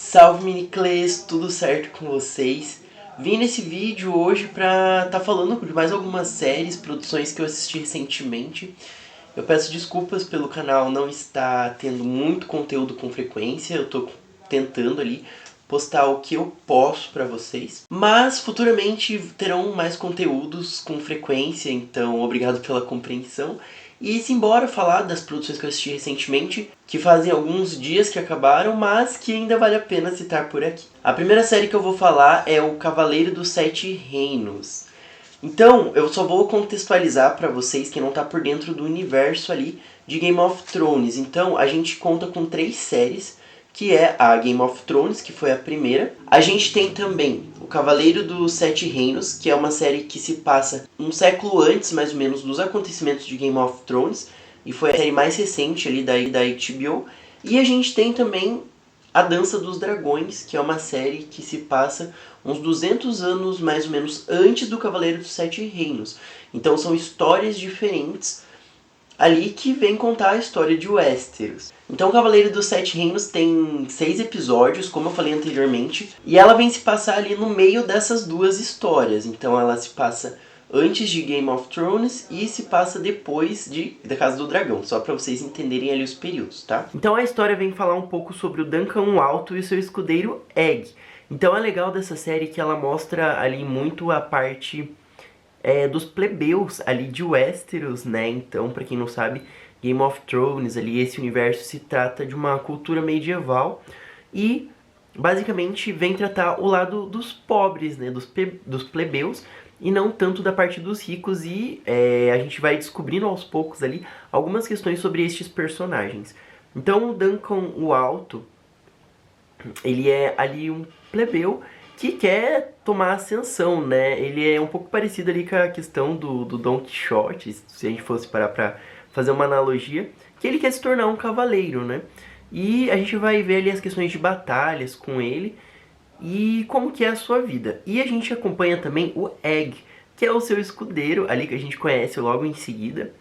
Salve miniclês, tudo certo com vocês? Vim nesse vídeo hoje pra tá falando de mais algumas séries, produções que eu assisti recentemente. Eu peço desculpas pelo canal não estar tendo muito conteúdo com frequência, eu tô tentando ali postar o que eu posso pra vocês. Mas futuramente terão mais conteúdos com frequência, então obrigado pela compreensão. E simbora falar das produções que eu assisti recentemente, que fazem alguns dias que acabaram, mas que ainda vale a pena citar por aqui. A primeira série que eu vou falar é o Cavaleiro dos Sete Reinos. Então, eu só vou contextualizar pra vocês que não tá por dentro do universo ali de Game of Thrones. Então, a gente conta com 3 séries, que é a Game of Thrones, que foi a primeira. A gente tem também o Cavaleiro dos Sete Reinos, que é uma série que se passa um século antes, mais ou menos, dos acontecimentos de Game of Thrones, e foi a série mais recente ali da HBO. E a gente tem também A Dança dos Dragões, que é uma série que se passa uns 200 anos, mais ou menos, antes do Cavaleiro dos Sete Reinos. Então são histórias diferentes ali que vem contar a história de Westeros. Então, Cavaleiro dos Sete Reinos tem 6 episódios, como eu falei anteriormente, e ela vem se passar ali no meio dessas duas histórias. Então, ela se passa antes de Game of Thrones e se passa depois da Casa do Dragão, só para vocês entenderem ali os períodos, tá? Então, a história vem falar um pouco sobre o Duncan o Alto e o seu escudeiro Egg. Então, é legal dessa série que ela mostra ali muito a parte dos plebeus ali de Westeros, né? Então, pra quem não sabe, Game of Thrones ali, esse universo se trata de uma cultura medieval e basicamente vem tratar o lado dos pobres, né? Dos plebeus e não tanto da parte dos ricos, e a gente vai descobrindo aos poucos ali algumas questões sobre estes personagens. Então, o Duncan o Alto, ele é ali um plebeu que quer tomar ascensão, né? Ele é um pouco parecido ali com a questão do Don Quixote, se a gente fosse parar pra fazer uma analogia, que ele quer se tornar um cavaleiro, né? E a gente vai ver ali as questões de batalhas com ele e como que é a sua vida. E a gente acompanha também o Egg, que é o seu escudeiro ali que a gente conhece logo em seguida.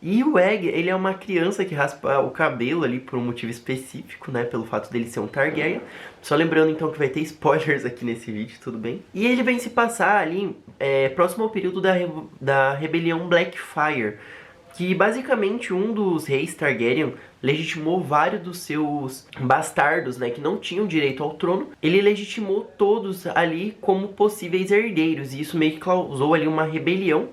E o Egg, ele é uma criança que raspa o cabelo ali por um motivo específico, né? Pelo fato dele ser um Targaryen. Só lembrando então que vai ter spoilers aqui nesse vídeo, tudo bem? E ele vem se passar ali próximo ao período da rebelião Blackfyre, que basicamente um dos reis Targaryen legitimou vários dos seus bastardos, né, que não tinham direito ao trono. Ele legitimou todos ali como possíveis herdeiros, e isso meio que causou ali uma rebelião.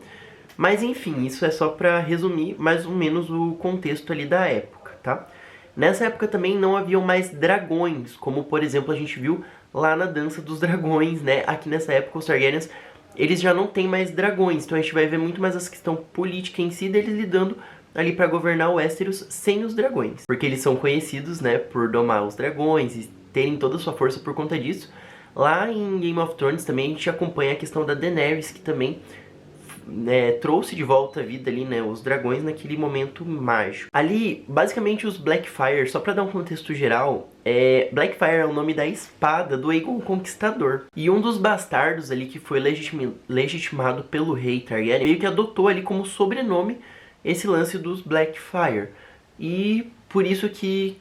Mas enfim, isso é só pra resumir mais ou menos o contexto ali da época, tá? Nessa época também não haviam mais dragões, como por exemplo a gente viu lá na Dança dos Dragões, né? Aqui nessa época os Targaryens, eles já não têm mais dragões, então a gente vai ver muito mais essa questão política em si deles lidando ali pra governar o Westeros sem os dragões. Porque eles são conhecidos, né, por domar os dragões e terem toda a sua força por conta disso. Lá em Game of Thrones também a gente acompanha a questão da Daenerys, que também trouxe de volta à vida ali, né, os dragões naquele momento mágico. Ali, basicamente os Blackfyre, só pra dar um contexto geral, Blackfyre é o nome da espada do Aegon Conquistador. E um dos bastardos ali que foi legitimado pelo rei Targaryen, meio que adotou ali como sobrenome esse lance dos Blackfyre. E por isso que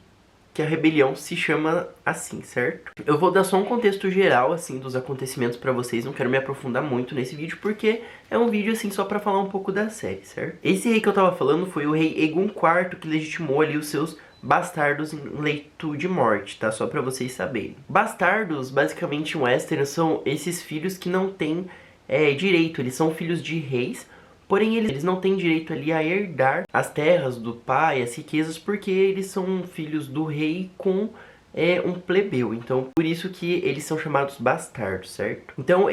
a rebelião se chama assim, certo? Eu vou dar só um contexto geral, assim, dos acontecimentos pra vocês, não quero me aprofundar muito nesse vídeo, porque é um vídeo, assim, só pra falar um pouco da série, certo? Esse rei que eu tava falando foi o rei Aegon IV, que legitimou ali os seus bastardos em leito de morte, tá? Só pra vocês saberem. Bastardos, basicamente, em Westeros, são esses filhos que não têm direito, eles são filhos de reis, porém, eles não têm direito ali a herdar as terras do pai, as riquezas, porque eles são filhos do rei com um plebeu. Então, por isso que eles são chamados bastardos, certo? Então,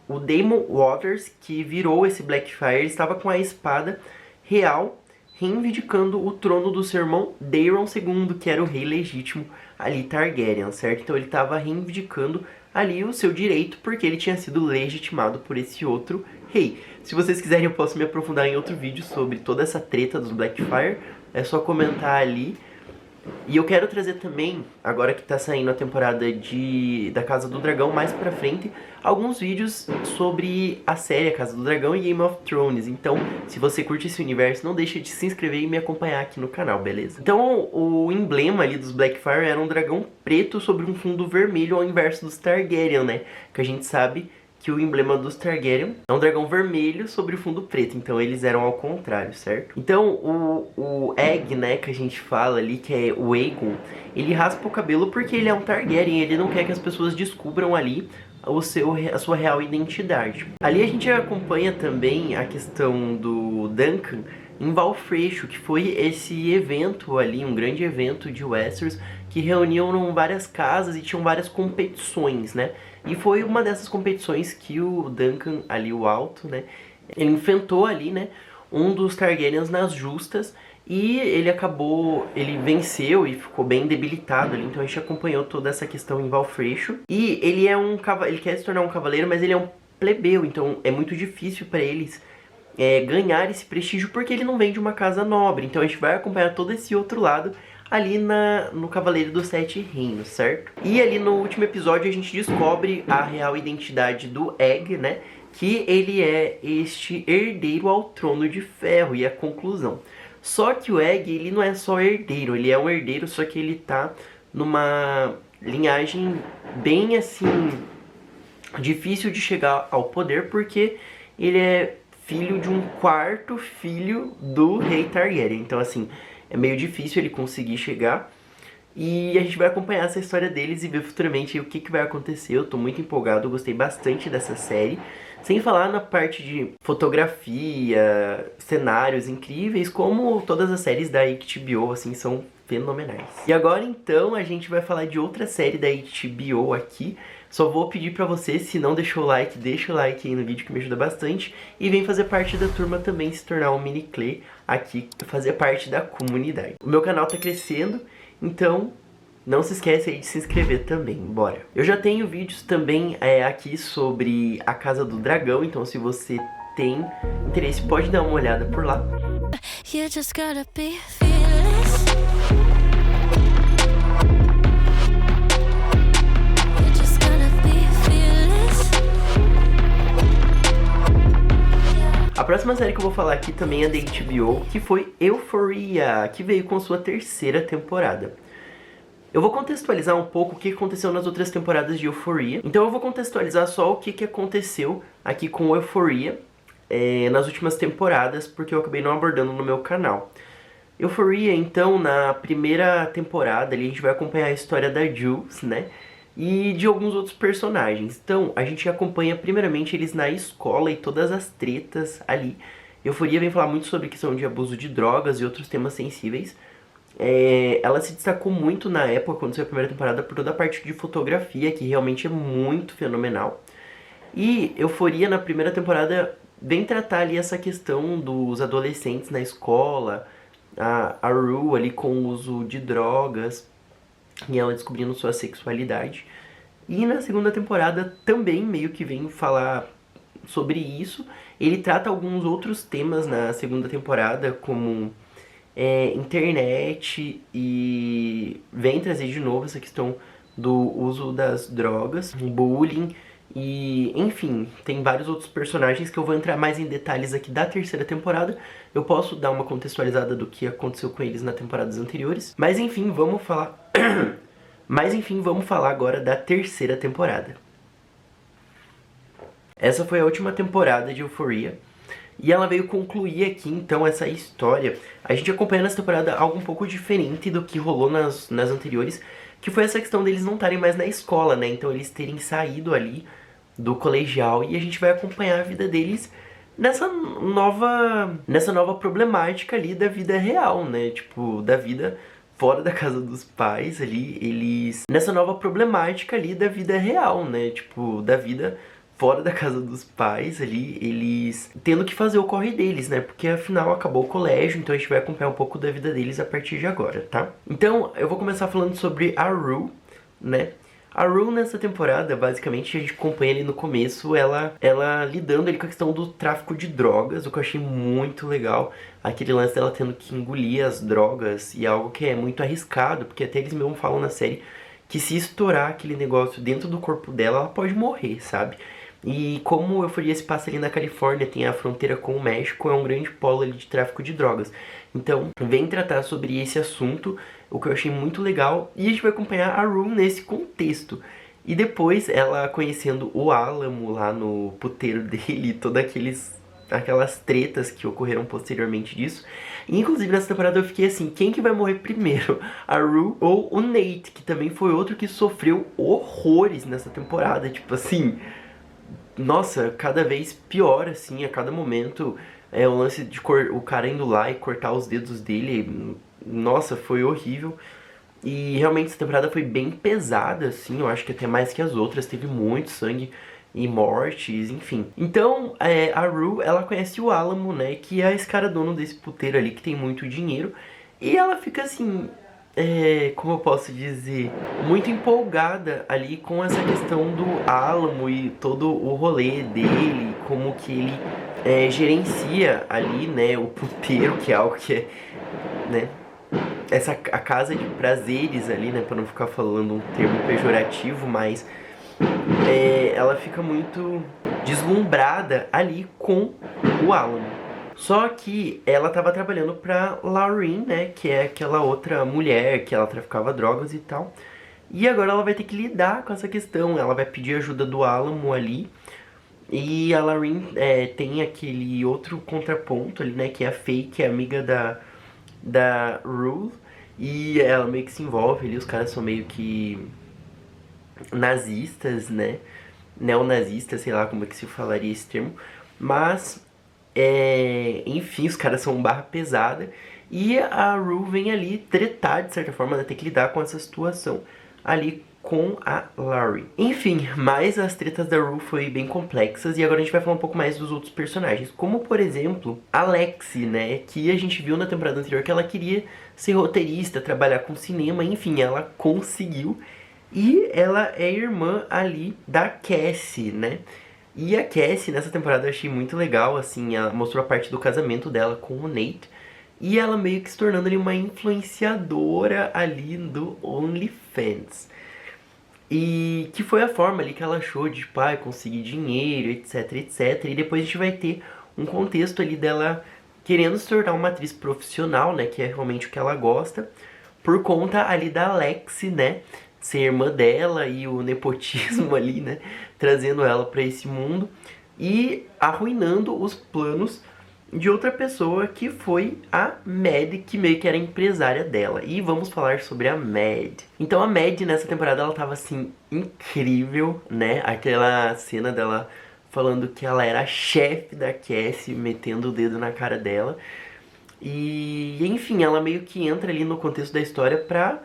o Daemon Waters, que virou esse Blackfyre, estava com a espada real, reivindicando o trono do seu irmão Daemon II, que era o rei legítimo ali Targaryen, certo? Então, ele estava reivindicando ali o seu direito, porque ele tinha sido legitimado por esse outro rei. Se vocês quiserem, eu posso me aprofundar em outro vídeo sobre toda essa treta dos Blackfyre. É só comentar ali. E eu quero trazer também, agora que tá saindo a temporada da Casa do Dragão mais pra frente, alguns vídeos sobre a série A Casa do Dragão e Game of Thrones. Então, se você curte esse universo, não deixa de se inscrever e me acompanhar aqui no canal, beleza? Então, o emblema ali dos Blackfyre era um dragão preto sobre um fundo vermelho ao inverso dos Targaryen, né? Que a gente sabe que o emblema dos Targaryen é um dragão vermelho sobre o fundo preto, então eles eram ao contrário, certo? Então o Egg, né, que a gente fala ali, que é o Aegon, ele raspa o cabelo porque ele é um Targaryen, ele não quer que as pessoas descubram ali a sua real identidade. Ali a gente acompanha também a questão do Duncan em Valfreixo, que foi esse evento ali, um grande evento de Westeros, que reuniam várias casas e tinham várias competições, né? E foi uma dessas competições que o Duncan, ali o alto, né, ele enfrentou ali, né, um dos Targaryens nas justas e ele venceu e ficou bem debilitado ali, então a gente acompanhou toda essa questão em Valfreixo. E ele quer se tornar um cavaleiro, mas ele é um plebeu, então é muito difícil para eles ganhar esse prestígio porque ele não vem de uma casa nobre. Então a gente vai acompanhar todo esse outro lado ali no Cavaleiro dos Sete Reinos, certo? E ali no último episódio a gente descobre a real identidade do Egg, né? Que ele é este herdeiro ao Trono de Ferro, e a conclusão. Só que o Egg, ele não é só herdeiro, ele é um herdeiro, só que ele tá numa linhagem bem assim, difícil de chegar ao poder, porque ele é filho de um quarto filho do rei Targaryen. Então assim, é meio difícil ele conseguir chegar. E a gente vai acompanhar essa história deles e ver futuramente o que vai acontecer. Eu tô muito empolgado, eu gostei bastante dessa série. Sem falar na parte de fotografia, cenários incríveis, como todas as séries da HBO, assim, são fenomenais. E agora então a gente vai falar de outra série da HBO aqui. Só vou pedir pra você, se não deixou o like, deixa o like aí no vídeo que me ajuda bastante. E vem fazer parte da turma também, se tornar um mini Clay aqui, fazer parte da comunidade. O meu canal tá crescendo, então não se esquece aí de se inscrever também, bora. Eu já tenho vídeos também aqui sobre a Casa do Dragão, então se você tem interesse pode dar uma olhada por lá. You just gotta be fearless. A próxima série que eu vou falar aqui também é da HBO, que foi Euphoria, que veio com sua terceira temporada. Eu vou contextualizar um pouco o que aconteceu nas outras temporadas de Euphoria. Então eu vou contextualizar só o que aconteceu aqui com Euphoria nas últimas temporadas, porque eu acabei não abordando no meu canal. Euphoria, então, na primeira temporada, ali, a gente vai acompanhar a história da Jules, né? E de alguns outros personagens. Então, a gente acompanha primeiramente eles na escola e todas as tretas ali. Euphoria vem falar muito sobre questão de abuso de drogas e outros temas sensíveis. Ela se destacou muito na época, quando saiu a primeira temporada, por toda a parte de fotografia, que realmente é muito fenomenal. E Euphoria, na primeira temporada, vem tratar ali essa questão dos adolescentes na escola, a Rue ali com o uso de drogas, e ela descobrindo sua sexualidade. E na segunda temporada também meio que vem falar sobre isso. Ele trata alguns outros temas na segunda temporada, como internet, e vem trazer de novo essa questão do uso das drogas, bullying, e enfim, tem vários outros personagens que eu vou entrar mais em detalhes aqui da terceira temporada. Eu posso dar uma contextualizada do que aconteceu com eles nas temporadas anteriores, mas enfim, vamos falar vamos falar agora da terceira temporada. Essa foi a última temporada de Euphoria, e ela veio concluir aqui, então, essa história. A gente acompanha nessa temporada algo um pouco diferente do que rolou nas anteriores, que foi essa questão deles não estarem mais na escola, né? Então eles terem saído ali do colegial, e a gente vai acompanhar a vida deles nessa nova problemática ali da vida real, né? Tipo, da vida fora da casa dos pais ali, nessa nova problemática ali da vida real, né? Tipo, da vida fora da casa dos pais ali, eles tendo que fazer o corre deles, né? Porque afinal acabou o colégio, então a gente vai acompanhar um pouco da vida deles a partir de agora, tá? Então, eu vou começar falando sobre a Rue, né? A Rue nessa temporada, basicamente, a gente acompanha ali no começo ela lidando ali com a questão do tráfico de drogas, o que eu achei muito legal. Aquele lance dela tendo que engolir as drogas, e algo que é muito arriscado, porque até eles mesmo falam na série que se estourar aquele negócio dentro do corpo dela, ela pode morrer, sabe? E como Euphoria se passa ali na Califórnia, tem a fronteira com o México, é um grande polo ali de tráfico de drogas. Então, vem tratar sobre esse assunto, o que eu achei muito legal, e a gente vai acompanhar a Rue nesse contexto. E depois, ela conhecendo o Álamo lá no puteiro dele, todas aquelas tretas que ocorreram posteriormente disso. E, inclusive, nessa temporada eu fiquei assim, quem que vai morrer primeiro? A Rue ou o Nate, que também foi outro que sofreu horrores nessa temporada, tipo assim... Nossa, cada vez pior, assim, a cada momento. É o lance de o cara indo lá e cortar os dedos dele. Nossa, foi horrível. E realmente essa temporada foi bem pesada, assim, eu acho que até mais que as outras. Teve muito sangue e mortes, enfim. Então, a Rue, ela conhece o Álamo, né, que é esse cara dono desse puteiro ali, que tem muito dinheiro. E ela fica assim... como eu posso dizer, muito empolgada ali com essa questão do Álamo e todo o rolê dele, como que ele gerencia ali, né, o puteiro, que é algo que é, né, a casa de prazeres ali, né, para não ficar falando um termo pejorativo, mas ela fica muito deslumbrada ali com o Álamo. Só que ela tava trabalhando pra Lauren, né, que é aquela outra mulher que ela traficava drogas e tal. E agora ela vai ter que lidar com essa questão, ela vai pedir ajuda do Álamo ali. E a Lauren tem aquele outro contraponto ali, né, que é a Faye, que é amiga da Rue. E ela meio que se envolve ali, os caras são meio que nazistas, né, neonazistas, sei lá como é que se falaria esse termo. Mas... enfim, os caras são barra pesada. E a Rue vem ali tretar, de certa forma, né, ter que lidar com essa situação ali com a Laurie. Enfim, mas as tretas da Rue foi bem complexas. E agora a gente vai falar um pouco mais dos outros personagens, como por exemplo, a Lexi, né, que a gente viu na temporada anterior que ela queria ser roteirista, trabalhar com cinema. Enfim, ela conseguiu. E ela é irmã ali da Cassie, né. E a Cassie, nessa temporada, eu achei muito legal, assim, ela mostrou a parte do casamento dela com o Nate. E ela meio que se tornando ali uma influenciadora ali do OnlyFans. E que foi a forma ali que ela achou de, pai, conseguir dinheiro, etc, etc. E depois a gente vai ter um contexto ali dela querendo se tornar uma atriz profissional, né, que é realmente o que ela gosta, por conta ali da Lexi, né, ser irmã dela e o nepotismo ali, né, trazendo ela pra esse mundo e arruinando os planos de outra pessoa, que foi a Mad, que meio que era empresária dela. E vamos falar sobre a Mad. Então a Mad nessa temporada ela tava assim incrível, né? Aquela cena dela falando que ela era a chefe da Cassie, metendo o dedo na cara dela. E enfim, ela meio que entra ali no contexto da história pra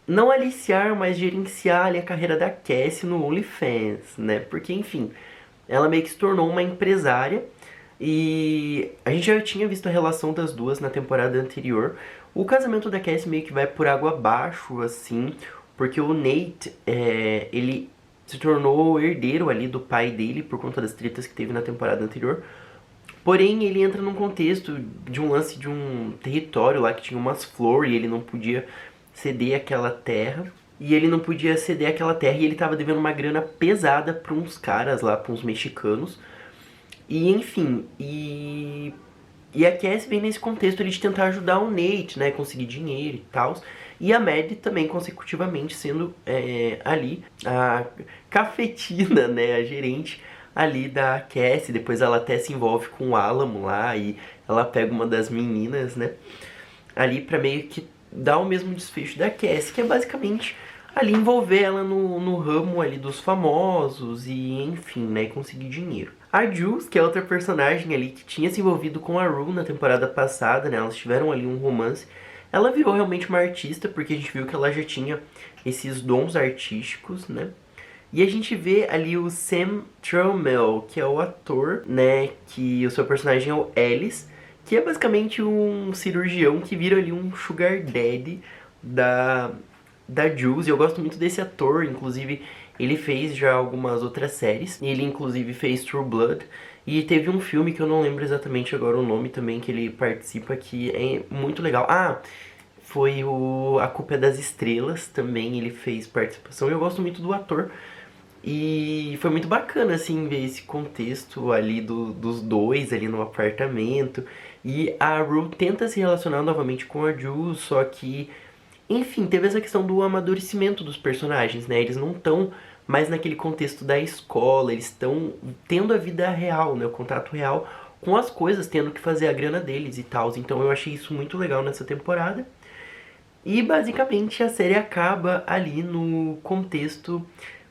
não aliciar, mas gerenciar ali a carreira da Cassie no OnlyFans, né? Porque enfim, ela meio que se tornou uma empresária. E a gente já tinha visto a relação das duas na temporada anterior. O casamento da Cassie meio que vai por água abaixo, assim, porque o Nate, ele se tornou herdeiro ali do pai dele por conta das tretas que teve na temporada anterior. Porém, ele entra num contexto de um lance de um território lá que tinha umas flores e ele não podia ceder aquela terra. E ele não podia ceder aquela terra e ele tava devendo uma grana pesada pra uns caras lá, pra uns mexicanos. E enfim, e a Cassie vem nesse contexto ali de tentar ajudar o Nate, né, conseguir dinheiro e tal. E a Mad também consecutivamente sendo ali a cafetina, né, a gerente ali da Cassie. Depois ela até se envolve com o Álamo lá e ela pega uma das meninas, né, ali pra meio que dar o mesmo desfecho da Cassie, que é basicamente ali envolver ela no ramo ali dos famosos e enfim, né, conseguir dinheiro. A Jules, que é outra personagem ali que tinha se envolvido com a Rue na temporada passada, né, elas tiveram ali um romance. Ela virou realmente uma artista, porque a gente viu que ela já tinha esses dons artísticos, né. E a gente vê ali o Sam Tramiel, que é o ator, né, que o seu personagem é o Ellis, que é basicamente um cirurgião que vira ali um sugar daddy da Jules, e eu gosto muito desse ator, inclusive ele fez já algumas outras séries, ele inclusive fez True Blood, e teve um filme que eu não lembro exatamente agora o nome também, que ele participa, que é muito legal. Ah, foi o A Culpa é das Estrelas, também ele fez participação, e eu gosto muito do ator. E foi muito bacana, assim, ver esse contexto ali dos dois ali no apartamento. E a Rue tenta se relacionar novamente com a Jules, só que, enfim, teve essa questão do amadurecimento dos personagens, né? Eles não estão mais naquele contexto da escola, eles estão tendo a vida real, né? O contato real com as coisas, tendo que fazer a grana deles e tal. Então eu achei isso muito legal nessa temporada. E basicamente a série acaba ali no contexto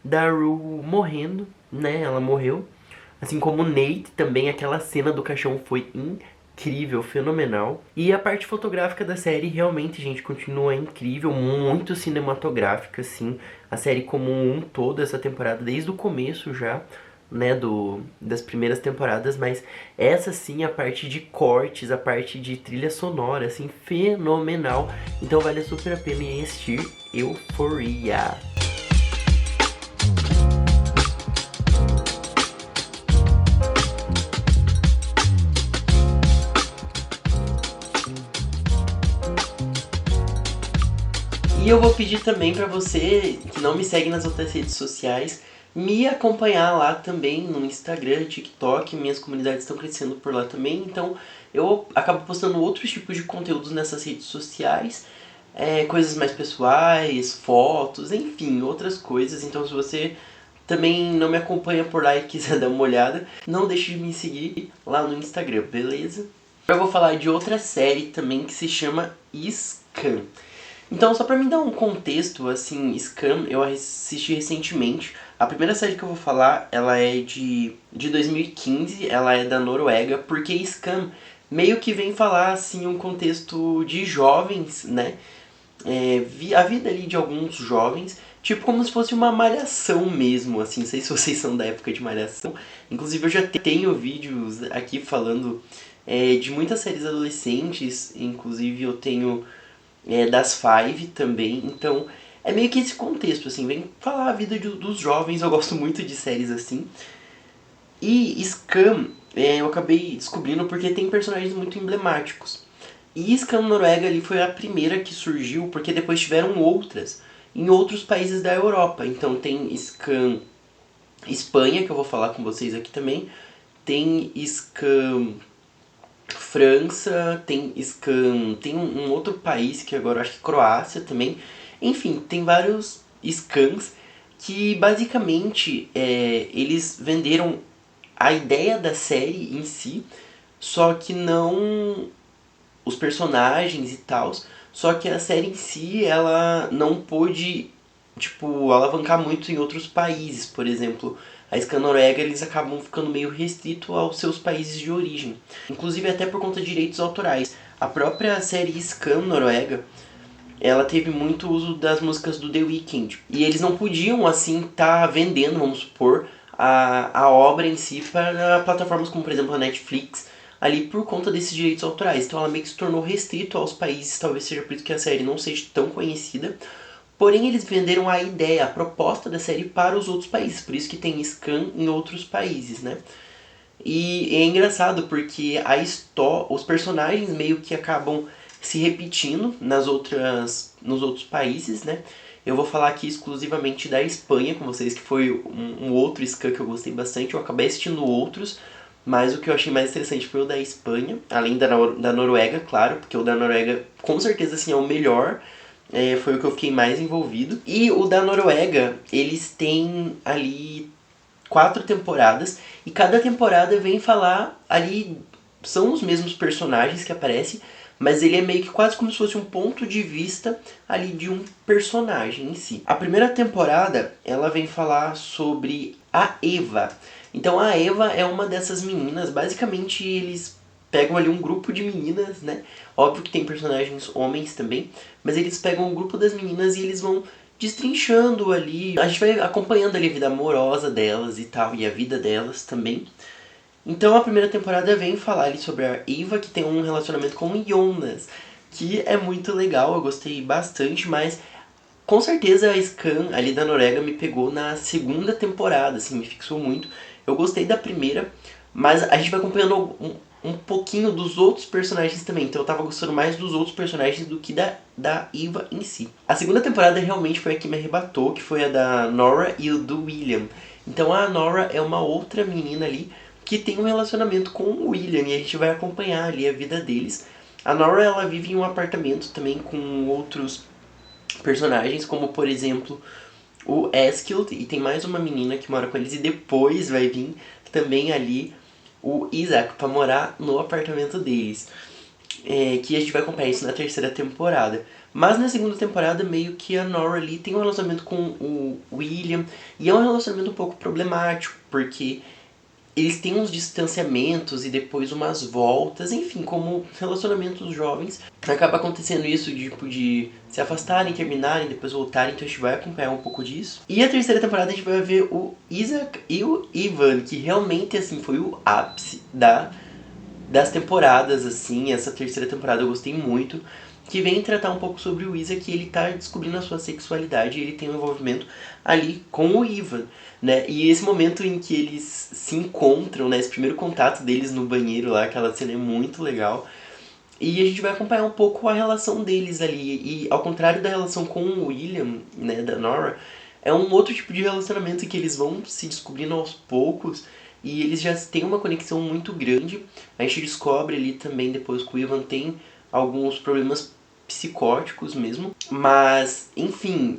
da Rue morrendo, né? Ela morreu. Assim como o Nate também, aquela cena do caixão foi incrível, fenomenal. E a parte fotográfica da série realmente, gente, continua incrível, muito cinematográfica, assim. A série como um todo, essa temporada, desde o começo já, né, das primeiras temporadas, mas essa sim, a parte de cortes, a parte de trilha sonora, assim, fenomenal. Então vale super a pena ir assistir Euphoria. E eu vou pedir também pra você que não me segue nas outras redes sociais, me acompanhar lá também no Instagram, TikTok, minhas comunidades estão crescendo por lá também, então eu acabo postando outros tipos de conteúdos nessas redes sociais, coisas mais pessoais, fotos, enfim, outras coisas. Então se você também não me acompanha por lá e quiser dar uma olhada, não deixe de me seguir lá no Instagram, beleza? Eu vou falar de outra série também que se chama Scam. Então, só pra me dar um contexto, assim, Scam eu assisti recentemente. A primeira série que eu vou falar, ela é de 2015, ela é da Noruega, porque Scam meio que vem falar, assim, um contexto de jovens, né? A vida ali de alguns jovens, tipo como se fosse uma malhação mesmo, assim, não sei se vocês são da época de malhação. Inclusive eu já tenho vídeos aqui falando de muitas séries adolescentes, inclusive eu tenho das Five também, então é meio que esse contexto, assim, vem falar a vida dos jovens, eu gosto muito de séries assim. E Scam eu acabei descobrindo porque tem personagens muito emblemáticos. E Scam Noruega ali foi a primeira que surgiu, porque depois tiveram outras em outros países da Europa. Então tem Scam Espanha, que eu vou falar com vocês aqui também, tem Scam França, tem Scam, tem um outro país que agora eu acho que é Croácia também. Enfim, tem vários scams que basicamente eles venderam a ideia da série em si, só que não os personagens e tal, só que a série em si ela não pôde tipo alavancar muito em outros países, por exemplo, a Scan Noruega eles acabam ficando meio restrito aos seus países de origem, inclusive até por conta de direitos autorais. A própria série Scan Noruega ela teve muito uso das músicas do The Weeknd. E eles não podiam, assim, estar vendendo, vamos supor, a obra em si para plataformas como, por exemplo, a Netflix, ali por conta desses direitos autorais. Então ela meio que se tornou restrito aos países, talvez seja por isso que a série não seja tão conhecida. Porém, eles venderam a ideia, a proposta da série para os outros países. Por isso que tem Scan em outros países, né? E é engraçado porque os personagens meio que acabam se repetindo nos outros países, né? Eu vou falar aqui exclusivamente da Espanha com vocês, que foi um outro Scan que eu gostei bastante. Eu acabei assistindo outros, mas o que eu achei mais interessante foi o da Espanha, além da Noruega, claro, porque o da Noruega com certeza assim, é o melhor. Foi o que eu fiquei mais envolvido. E o da Noruega, eles têm ali 4 temporadas e cada temporada vem falar ali, são os mesmos personagens que aparecem, mas ele é meio que quase como se fosse um ponto de vista ali de um personagem em si. A primeira temporada ela vem falar sobre a Eva. Então a Eva é uma dessas meninas, basicamente eles pegam ali um grupo de meninas, né? Óbvio que tem personagens homens também, mas eles pegam um grupo das meninas e eles vão destrinchando ali. A gente vai acompanhando ali a vida amorosa delas e tal, e a vida delas também. Então a primeira temporada vem falar ali sobre a Eva, que tem um relacionamento com o Jonas, que é muito legal, eu gostei bastante, mas Com certeza a Skam ali da Noruega me pegou na segunda temporada, assim, me fixou muito. Eu gostei da primeira, mas a gente vai acompanhando um pouquinho dos outros personagens também. Então eu tava gostando mais dos outros personagens do que da Eva em si. A segunda temporada realmente foi a que me arrebatou, que foi a da Nora e o do William. Então a Nora é uma outra menina ali que tem um relacionamento com o William e a gente vai acompanhar ali a vida deles. A Nora, ela vive em um apartamento também com outros personagens, como por exemplo o Eskild, e tem mais uma menina que mora com eles, e depois vai vir também ali o Isaac para morar no apartamento deles. Que a gente vai acompanhar isso na terceira temporada. Mas na segunda temporada, meio que a Nora ali tem um relacionamento com o William, e é um relacionamento um pouco problemático, porque eles têm uns distanciamentos e depois umas voltas, enfim, como relacionamentos jovens. Acaba acontecendo isso tipo, de se afastarem, terminarem, depois voltarem, então a gente vai acompanhar um pouco disso. E a terceira temporada a gente vai ver o Isaac e o Ivan, que realmente assim foi o ápice das temporadas, assim. Essa terceira temporada eu gostei muito, que vem tratar um pouco sobre o Isaac, que ele tá descobrindo a sua sexualidade e ele tem um envolvimento ali com o Ivan, né? E esse momento em que eles se encontram, né? Esse primeiro contato deles no banheiro lá, aquela cena é muito legal. E a gente vai acompanhar um pouco a relação deles ali. E ao contrário da relação com o William, né, da Nora, é um outro tipo de relacionamento que eles vão se descobrindo aos poucos e eles já têm uma conexão muito grande. A gente descobre ali também depois que o Ivan tem alguns problemas psicóticos mesmo, mas enfim,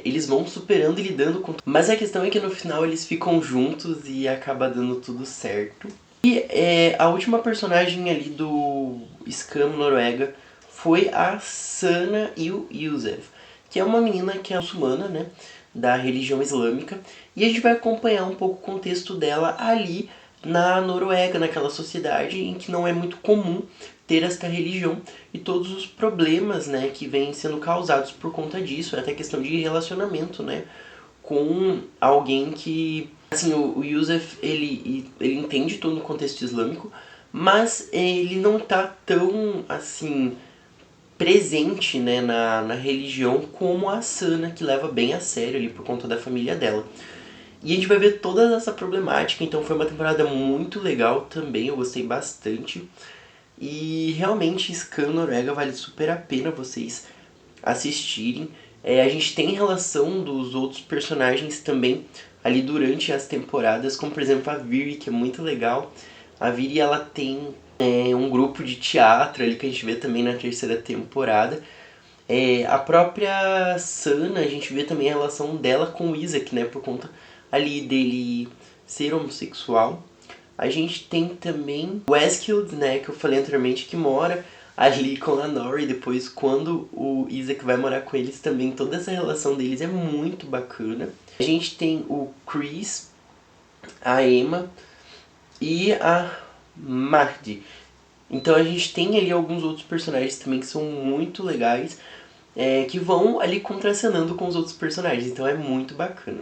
eles vão superando e lidando com. Mas a questão é que no final eles ficam juntos e acaba dando tudo certo. E a última personagem ali do Skam Noruega foi a Sana Yusuf, que é uma menina que é muçulmana, né, da religião islâmica, e a gente vai acompanhar um pouco o contexto dela ali na Noruega, naquela sociedade em que não é muito comum ter esta religião e todos os problemas, né, que vêm sendo causados por conta disso, até questão de relacionamento, né, com alguém que, assim, o Yusuf, ele entende todo o contexto islâmico, mas ele não tá tão, assim, presente, né, na religião como a Sana, que leva bem a sério ali por conta da família dela. E a gente vai ver toda essa problemática, então foi uma temporada muito legal também, eu gostei bastante. E realmente Skam Noruega vale super a pena vocês assistirem. A gente tem relação dos outros personagens também ali durante as temporadas, como por exemplo a Viri, que é muito legal. A Viri, ela tem um grupo de teatro ali que a gente vê também na terceira temporada. A própria Sana, a gente vê também a relação dela com o Isaac, né, por conta ali dele ser homossexual. A gente tem também o Eskild, né, que eu falei anteriormente, que mora ali com a Nora, e depois quando o Isaac vai morar com eles também, toda essa relação deles é muito bacana. A gente tem o Chris, a Emma e a Mardi. Então a gente tem ali alguns outros personagens também que são muito legais, que vão ali contracenando com os outros personagens, então é muito bacana.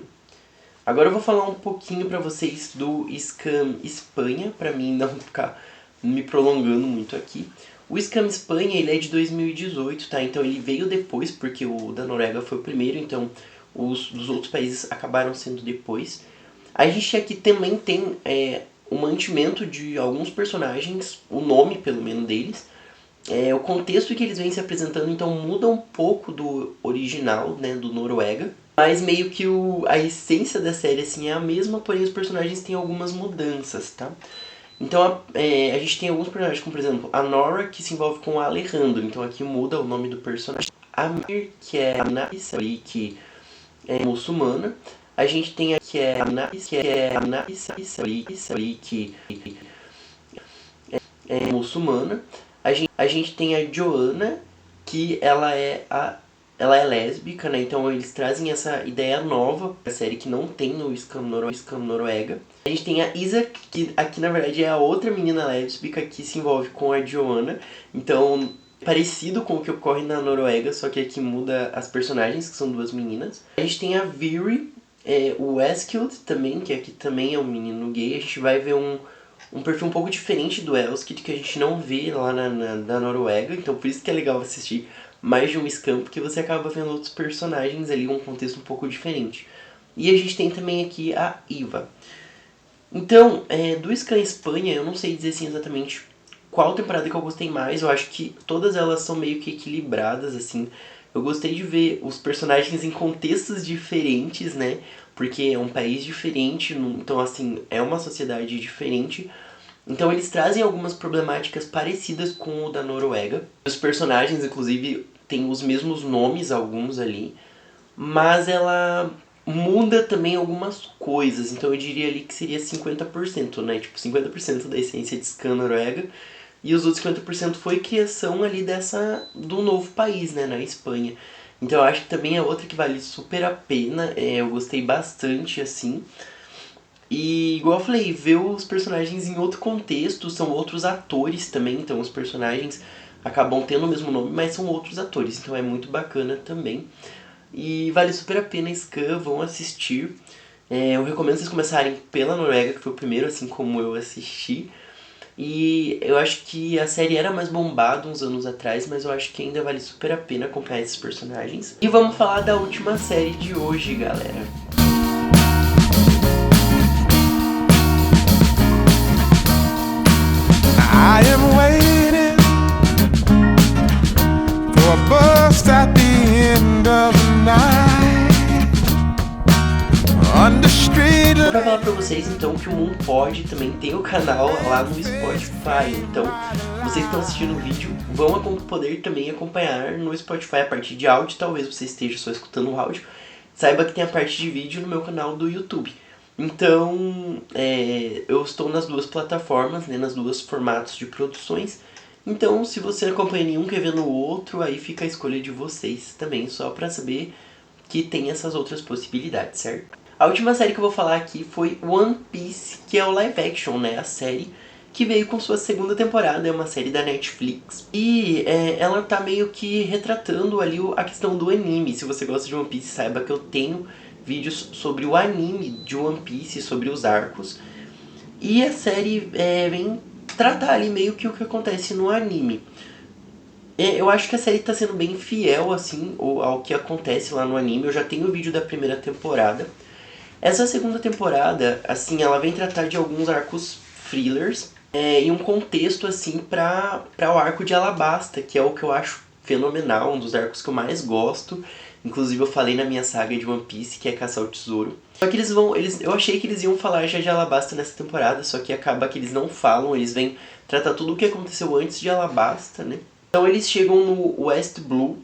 Agora eu vou falar um pouquinho pra vocês do Skam Espanha, pra mim não ficar me prolongando muito aqui. O Skam Espanha, ele é de 2018, tá? Então ele veio depois, porque o da Noruega foi o primeiro, então os dos outros países acabaram sendo depois. A gente aqui também tem o mantimento de alguns personagens, o nome pelo menos deles. O contexto que eles vêm se apresentando então muda um pouco do original, né, do Noruega. Mas meio que a essência da série assim, é a mesma, porém os personagens têm algumas mudanças, tá? Então a gente tem alguns personagens, como por exemplo a Nora, que se envolve com o Alejandro, então aqui muda o nome do personagem. A Mir, que é a Nafisa, que é muçulmana. A gente tem a que é a Nafisa, que é muçulmana. A gente tem a Joanna, que ela é lésbica, né? Então eles trazem essa ideia nova pra série que não tem no Skam Noruega. A gente tem a Isaac, que aqui na verdade é a outra menina lésbica que se envolve com a Joanna. Então, parecido com o que ocorre na Noruega, só que aqui muda as personagens, que são duas meninas. A gente tem a Viri, o Eskild também, que aqui também é um menino gay. A gente vai ver um perfil um pouco diferente do Elskid, que a gente não vê lá na Noruega, então por isso que é legal assistir mais de um scan, porque você acaba vendo outros personagens ali, um contexto um pouco diferente. E a gente tem também aqui a Eva. Então, do Scan Espanha, eu não sei dizer assim exatamente qual temporada que eu gostei mais. Eu acho que todas elas são meio que equilibradas, assim. Eu gostei de ver os personagens em contextos diferentes, né? Porque é um país diferente, então assim, é uma sociedade diferente. Então eles trazem algumas problemáticas parecidas com o da Noruega. Os personagens, inclusive, têm os mesmos nomes, alguns ali, mas ela muda também algumas coisas. Então eu diria ali que seria 50%, né? Tipo, 50% da essência de Scan Noruega e os outros 50% foi criação ali do novo país, né, na Espanha. Então eu acho que também é outra que vale super a pena, eu gostei bastante, assim. E igual eu falei, ver os personagens em outro contexto, são outros atores também, então os personagens acabam tendo o mesmo nome, mas são outros atores, então é muito bacana também. E vale super a pena Scan, vão assistir. Eu recomendo vocês começarem pela Noruega, que foi o primeiro, assim como eu assisti. E eu acho que a série era mais bombada uns anos atrás, mas eu acho que ainda vale super a pena acompanhar esses personagens. E vamos falar da última série de hoje, galera. I am waiting for a bus at the end of the night on the street. Vou falar pra vocês então que o Moon Pod também tem o canal lá no Spotify. Então, vocês que estão assistindo o vídeo vão poder também acompanhar no Spotify a parte de áudio. Talvez você esteja só escutando o áudio. Saiba que tem a parte de vídeo no meu canal do YouTube. Então, eu estou nas duas plataformas, né, nas duas formatos de produções. Então, se você acompanha nenhum quer ver no outro, aí fica a escolha de vocês também, só pra saber que tem essas outras possibilidades, certo? A última série que eu vou falar aqui foi One Piece, que é o live action, né, a série que veio com sua segunda temporada, é uma série da Netflix. E ela tá meio que retratando ali a questão do anime. Se você gosta de One Piece, saiba que eu tenho vídeos sobre o anime de One Piece, sobre os arcos. E a série vem tratar ali meio que o que acontece no anime. Eu acho que a série tá sendo bem fiel, assim, ao que acontece lá no anime. Eu já tenho o vídeo da primeira temporada. Essa segunda temporada, assim, ela vem tratar de alguns arcos thrillers e um contexto, assim, para o arco de Alabasta, que é o que eu acho fenomenal, um dos arcos que eu mais gosto. Inclusive eu falei na minha saga de One Piece, que é Caçar o Tesouro. Só que eu achei que eles iam falar já de Alabasta nessa temporada, só que acaba que eles não falam, eles vêm tratar tudo o que aconteceu antes de Alabasta, né? Então eles chegam no West Blue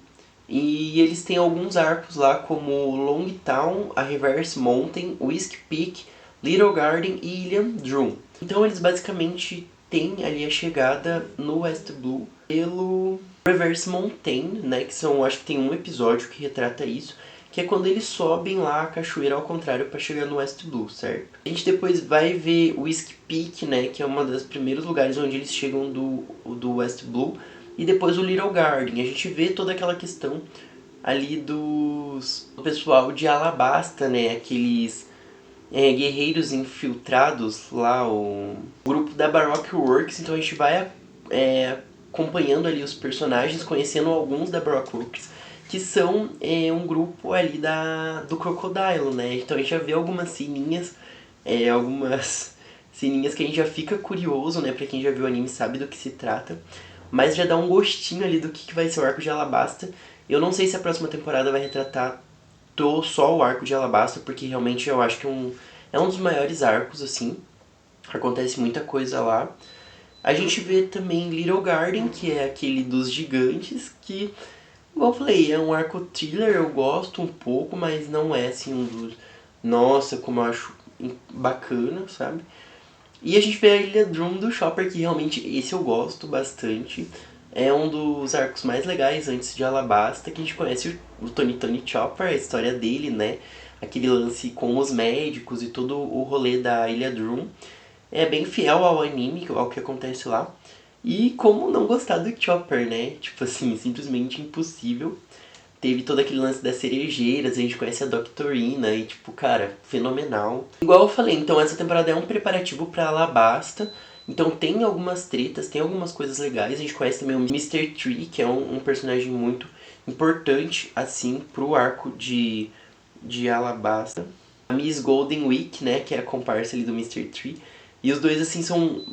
e eles têm alguns arcos lá como Long Town, a Reverse Mountain, Whiskey Peak, Little Garden e Ilian Drum. Então eles basicamente têm ali a chegada no West Blue pelo Reverse Mountain, né, que acho que tem um episódio que retrata isso, que é quando eles sobem lá a cachoeira ao contrário para chegar no West Blue, certo? A gente depois vai ver Whiskey Peak, né, que é um dos primeiros lugares onde eles chegam do West Blue, e depois o Little Garden. A gente vê toda aquela questão ali do pessoal de Alabasta, né, aqueles guerreiros infiltrados lá, o grupo da Baroque Works. Então a gente vai acompanhando ali os personagens, conhecendo alguns da Baroque Works, que são um grupo ali do Crocodile, né? Então a gente já vê algumas ceninhas que a gente já fica curioso, né? Pra quem já viu o anime sabe do que se trata, mas já dá um gostinho ali do que vai ser o arco de Alabasta. Eu não sei se a próxima temporada vai retratar só o arco de Alabasta, porque realmente eu acho que é um dos maiores arcos, assim. Acontece muita coisa lá. A gente vê também Little Garden, que é aquele dos gigantes, que, igual eu falei, é um arco thriller, eu gosto um pouco, mas não é assim um dos... Nossa, como eu acho bacana, sabe? E a gente vê a Ilha Drum do Chopper, que realmente esse eu gosto bastante. É um dos arcos mais legais antes de Alabasta, que a gente conhece o Tony Chopper, a história dele, né? Aquele lance com os médicos e todo o rolê da Ilha Drum. É bem fiel ao anime, ao que acontece lá. E como não gostar do Chopper, né? Tipo assim, simplesmente impossível. Teve todo aquele lance das cerejeiras, a gente conhece a Doctorina e tipo, cara, fenomenal. Igual eu falei, então essa temporada é um preparativo pra Alabasta. Então tem algumas tretas, tem algumas coisas legais. A gente conhece também o Mr. Tree, que é um personagem muito importante, assim, pro arco de Alabasta. A Miss Golden Week, né, que é a comparsa ali do Mr. Tree. E os dois, assim, são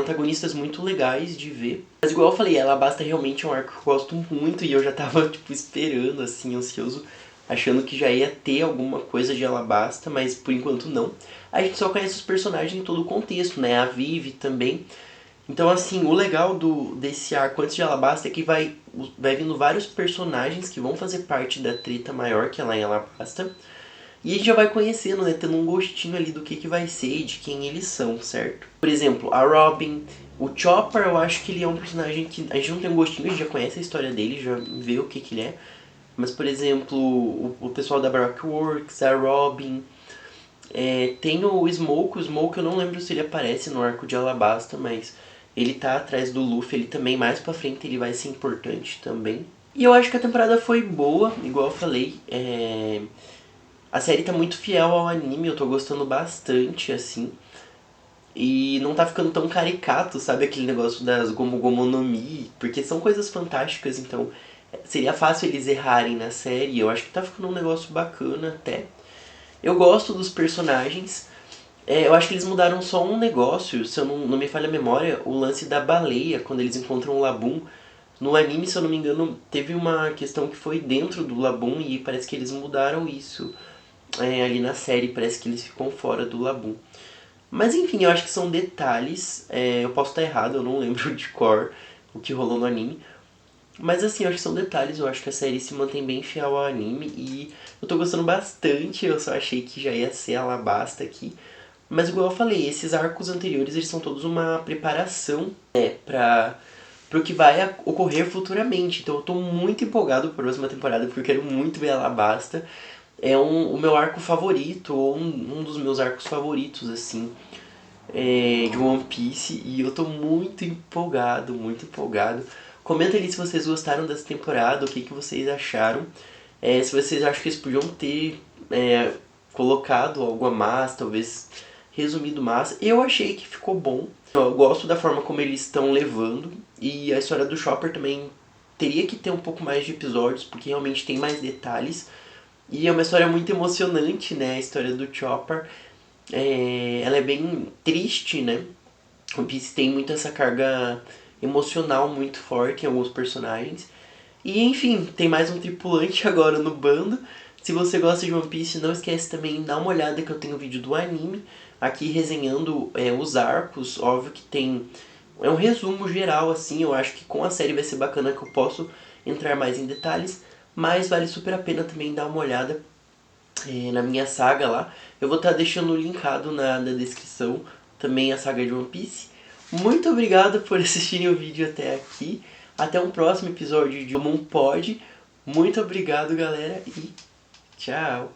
antagonistas muito legais de ver. Mas igual eu falei, Alabasta realmente é um arco que eu gosto muito e eu já tava, tipo, esperando, assim, ansioso, achando que já ia ter alguma coisa de Alabasta, mas por enquanto não. A gente só conhece os personagens em todo o contexto, né, a Vivi também. Então, assim, o legal desse arco antes de Alabasta é que vai vindo vários personagens que vão fazer parte da treta maior que é lá em Alabasta. E a gente já vai conhecendo, né, tendo um gostinho ali do que vai ser e de quem eles são, certo? Por exemplo, a Robin, o Chopper, eu acho que ele é um personagem que a gente não tem um gostinho, a gente já conhece a história dele, já vê o que ele é. Mas, por exemplo, o pessoal da Baroque Works, a Robin, tem o Smoke eu não lembro se ele aparece no arco de Alabasta, mas ele tá atrás do Luffy, ele também mais pra frente ele vai ser importante também. E eu acho que a temporada foi boa, igual eu falei, a série tá muito fiel ao anime, eu tô gostando bastante, assim. E não tá ficando tão caricato, sabe? Aquele negócio das Gomu Gomu no Mi, porque são coisas fantásticas, então seria fácil eles errarem na série. Eu acho que tá ficando um negócio bacana até. Eu gosto dos personagens. Eu acho que eles mudaram só um negócio, se eu não me falha a memória, o lance da baleia, quando eles encontram o Labum. No anime, se eu não me engano, teve uma questão que foi dentro do Labum e parece que eles mudaram isso ali na série, parece que eles ficam fora do Labum. Mas enfim, eu acho que são detalhes, eu posso estar errado, eu não lembro de cor o que rolou no anime. Mas assim, eu acho que são detalhes, eu acho que a série se mantém bem fiel ao anime e eu tô gostando bastante, eu só achei que já ia ser Alabasta aqui. Mas igual eu falei, esses arcos anteriores eles são todos uma preparação para o que vai ocorrer futuramente. Então eu tô muito empolgado para a próxima temporada porque eu quero muito ver Alabasta. É o meu arco favorito, ou um dos meus arcos favoritos, assim, de One Piece. E eu tô muito empolgado, muito empolgado. Comenta ali se vocês gostaram dessa temporada, o que vocês acharam. Se vocês acham que eles podiam ter colocado algo a mais, talvez resumido mais. Eu achei que ficou bom. Eu gosto da forma como eles estão levando. E a história do Chopper também teria que ter um pouco mais de episódios, porque realmente tem mais detalhes. E é uma história muito emocionante, né? A história do Chopper. Ela é bem triste, né? One Piece tem muito essa carga emocional muito forte em alguns personagens. E enfim, tem mais um tripulante agora no bando. Se você gosta de One Piece, não esquece também de dar uma olhada que eu tenho um vídeo do anime aqui resenhando os arcos. Óbvio que tem um resumo geral, assim. Eu acho que com a série vai ser bacana que eu posso entrar mais em detalhes. Mas vale super a pena também dar uma olhada na minha saga lá. Eu vou estar deixando linkado na descrição também a saga de One Piece. Muito obrigado por assistirem o vídeo até aqui. Até um próximo episódio de Moon Pod. Muito obrigado, galera, e tchau!